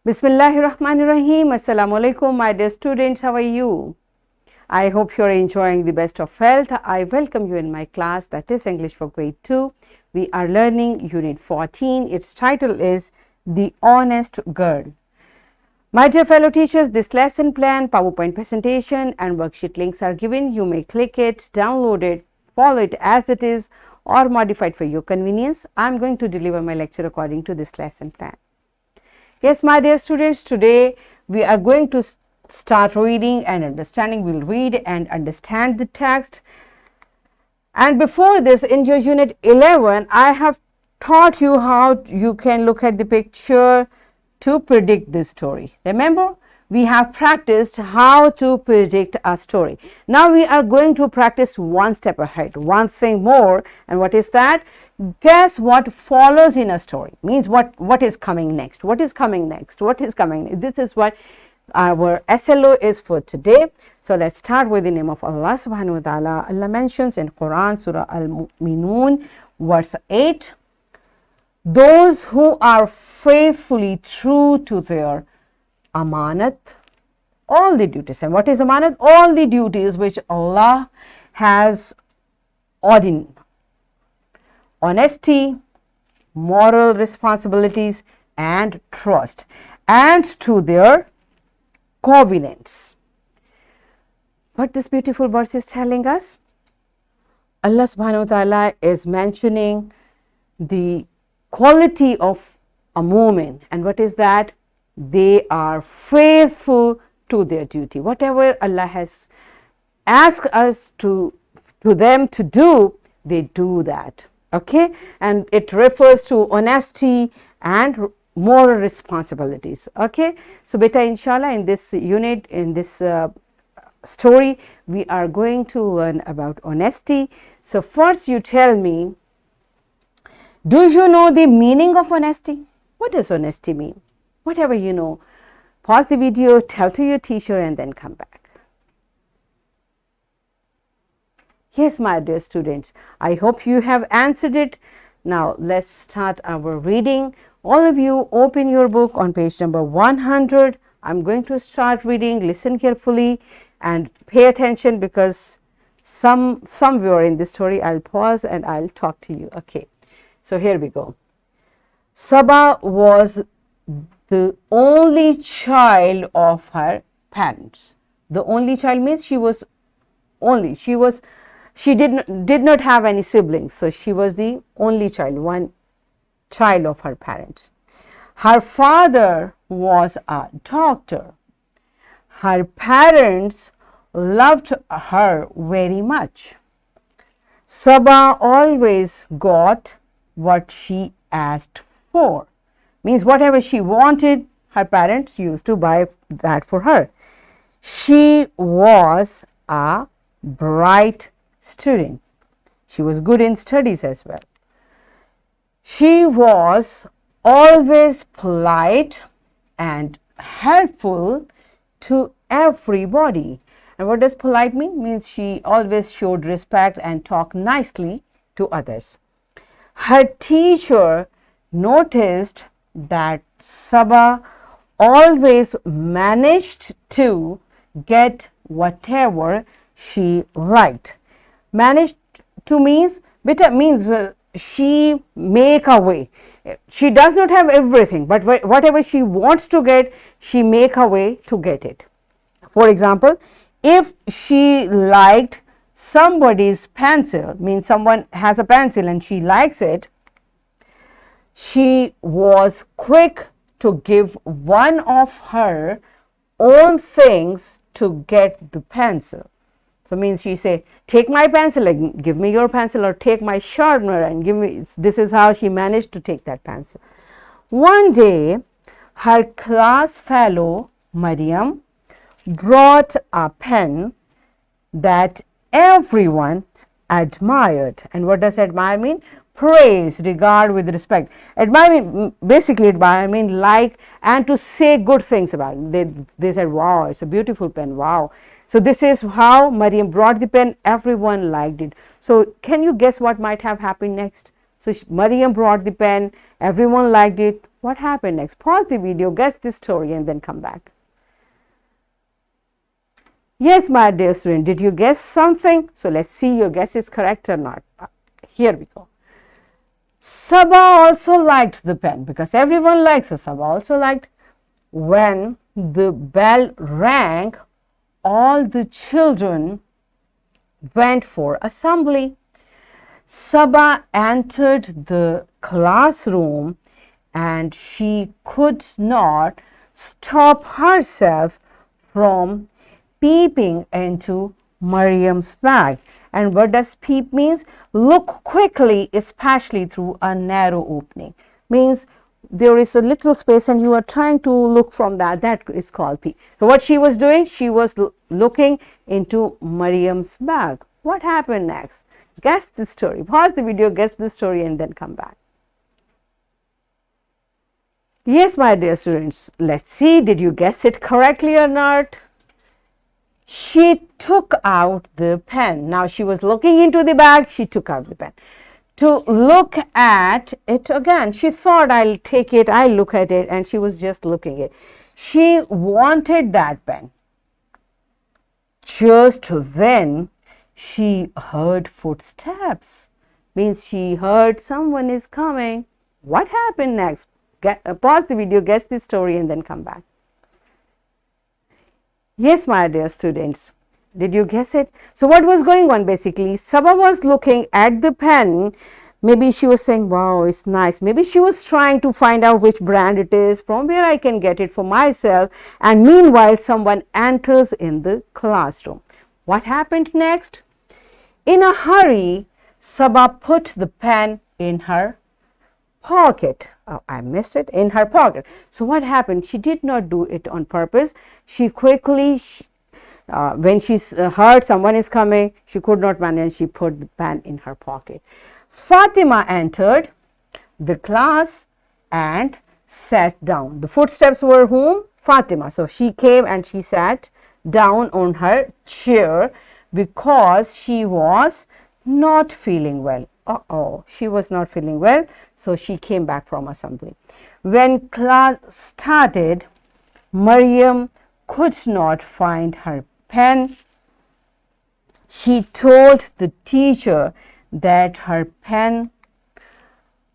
Bismillahirrahmanirrahim. Assalamu alaikum, my dear students. How are you? I hope you are enjoying the best of health. I welcome you in my class, that is English for grade 2. We are learning unit 14. Its title is The Honest Girl. My dear fellow teachers, this lesson plan, PowerPoint presentation and worksheet links are given. You may click it, download it, follow it as it is or modify it for your convenience. I am going to deliver my lecture according to this lesson plan. Yes, my dear students, today we are going to start reading and understanding. We will read and understand the text. And before this, in your unit 11, I have taught you how you can look at the picture to predict this story. Remember, we have practiced how to predict a story. Now we are going to practice one step ahead, one thing more. And what is that? Guess what follows in a story. Means what is coming next? What is coming next? What is coming next? This is what our SLO is for today. So let's start with the name of Allah subhanahu wa ta'ala. Allah mentions in Quran, Surah Al-Mu'minun, verse 8. Those who are faithfully true to their amanat, all the duties. And what is amanat? All the duties which Allah has ordained. Honesty, moral responsibilities and trust, and to their covenants. What this beautiful verse is telling us? Allah subhanahu wa ta'ala is mentioning the quality of a mu'min. And what is that? They are faithful to their duty. Whatever Allah has asked us to them to do, they do that. Okay, and it refers to honesty and moral responsibilities. Okay, so beta, inshallah, in this unit, in this story, we are going to learn about honesty. So first you tell me, do you know the meaning of honesty? What does honesty mean? Whatever you know, pause the video, tell to your teacher and then come back. Yes, my dear students, I hope you have answered it. Now let's start our reading. All of you open your book on page number 100. I'm going to start reading. Listen carefully and pay attention, because somewhere in this story I'll pause and I'll talk to you. Okay, so here we go. Saba was the only child of her parents. The only child means she did not have any siblings, so she was the only child, one child of her parents. Her father was a doctor. Her parents loved her very much. Saba always got what she asked for. Means whatever she wanted, her parents used to buy that for her. She was a bright student. She was good in studies as well. She was always polite and helpful to everybody. And what does polite mean? Means she always showed respect and talked nicely to others. Her teacher noticed that Saba always managed to get whatever she liked. Managed to means, beta means she make a way. She does not have everything, but whatever she wants to get, she make a way to get it. For example, if she liked somebody's pencil, means someone has a pencil and she likes it, she was quick to give one of her own things to get the pencil. So means she say, take my pencil, like give me your pencil, or take my sharpener and give me. This is how she managed to take that pencil. One day, her class fellow Mariam brought a pen that everyone admired. And what does admire mean? Praise, regard, with respect. Admire mean, basically admire mean like and to say good things about it. They said, wow, it's a beautiful pen, wow. So this is how Mariam brought the pen, everyone liked it. So can you guess what might have happened next? So Mariam brought the pen, everyone liked it. What happened next? Pause the video, guess this story, and then come back. Yes, my dear student, did you guess something? So let's see your guess is correct or not. Here we go. Saba also liked the pen, because everyone likes, so Saba also liked. When the bell rang, all the children went for assembly. Saba entered the classroom and she could not stop herself from peeping into Mariam's bag. And what does peep means? Look quickly, especially through a narrow opening. Means there is a little space and you are trying to look from that. That is called peep. So what she was doing? She was looking into Mariam's bag. What happened next? Guess the story. Pause the video, guess the story, and then come back. Yes, my dear students, let's see. Did you guess it correctly or not? She took out the pen. Now she was looking into the bag. She took out the pen. To look at it again, she thought, I'll take it, I'll look at it, and she was just looking at it. She wanted that pen. Just then, she heard footsteps. Means she heard someone is coming. What happened next? Pause the video, guess the story, and then come back. Yes, my dear students, did you guess it? So what was going on basically? Saba was looking at the pen. Maybe she was saying, wow, it's nice. Maybe she was trying to find out which brand it is, from where I can get it for myself. And meanwhile, someone enters in the classroom. What happened next? In a hurry, Saba put the pen in her pocket. Oh, I missed it. In her pocket. So what happened? She did not do it on purpose. She quickly, when she heard someone is coming, she could not manage. She put the pen in her pocket. Fatima entered the class and sat down. The footsteps were whom? Fatima. So she came and she sat down on her chair because she was not feeling well. She was not feeling well. So she came back from assembly. When class started, Mariam could not find her pen. She told the teacher that her pen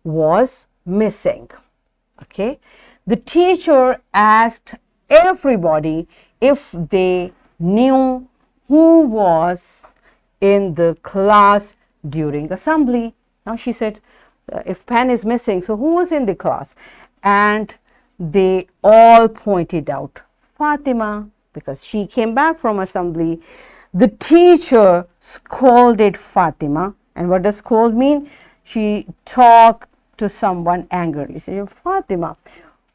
was missing. Okay. The teacher asked everybody if they knew who was in the class during assembly. Now she said, if pen is missing, so who was in the class? And they all pointed out Fatima, because she came back from assembly. The teacher scolded Fatima. And what does scold mean? She talked to someone angrily. So Fatima,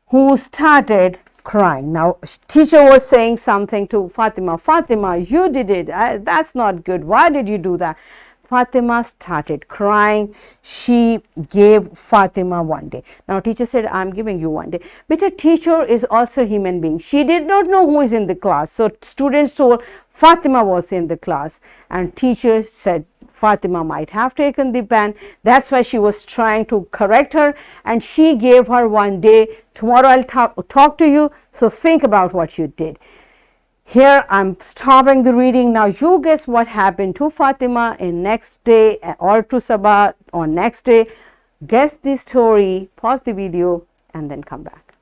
who started crying. Now teacher was saying something to Fatima. Fatima, you did it. That's not good. Why did you do that? Fatima started crying. She gave Fatima one day. Now teacher said, I'm giving you one day. But a teacher is also a human being. She did not know who is in the class. So students told Fatima was in the class. And teacher said Fatima might have taken the pen. That's why she was trying to correct her. And she gave her one day. Tomorrow I'll talk to you. So think about what you did. Here I'm stopping the reading. Now you guess what happened to Fatima in next day or to Saba on next day. Guess the story, pause the video and then come back.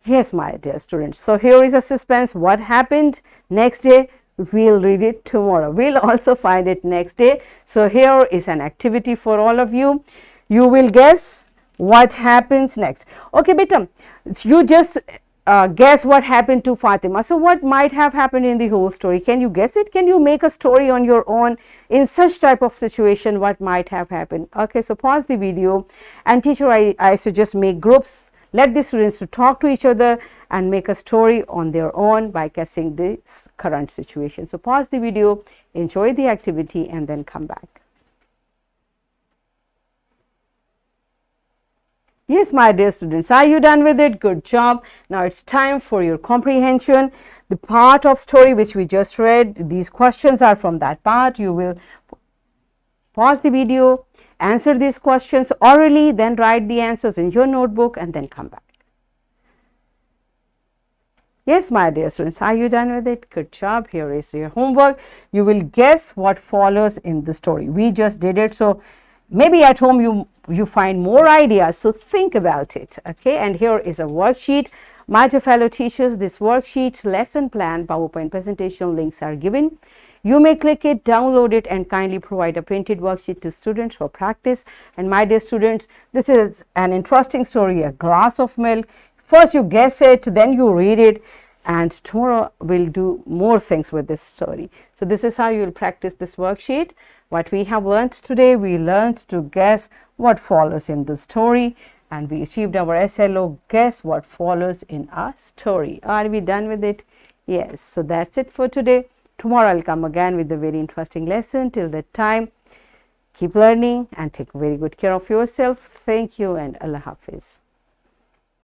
Yes, my dear students. So here is a suspense. What happened next day? We'll read it tomorrow. We'll also find it next day. So here is an activity for all of you. You will guess what happens next. Okay, beta, you just guess what happened to Fatima. So what might have happened in the whole story? Can you guess it? Can you make a story on your own in such type of situation? What might have happened? Okay, so pause the video and teacher, I suggest make groups. Let the students to talk to each other and make a story on their own by guessing this current situation. So pause the video, enjoy the activity and then come back. Yes, my dear students, are you done with it? Good job. Now it's time for your comprehension. The part of story which we just read, these questions are from that part. You will pause the video answer these questions orally, then write the answers in your notebook and then come back. Yes, my dear students, are you done with it? Good job. Here is your homework. You will guess what follows in the story. We just did it. So maybe at home you find more ideas. So think about it. Okay. And here is a worksheet. My dear fellow teachers, this worksheet, lesson plan, PowerPoint presentation links are given. You may click it, download it, and kindly provide a printed worksheet to students for practice. And my dear students, this is an interesting story, a glass of milk. First you guess it, then you read it, and tomorrow we'll do more things with this story. So this is how you will practice this worksheet. What we have learned today, we learned to guess what follows in the story, and we achieved our SLO, guess what follows in our story. Are we done with it? Yes. So that's it for today. Tomorrow I'll come again with a very interesting lesson. Till that time, keep learning and take very good care of yourself. Thank you and Allah Hafiz.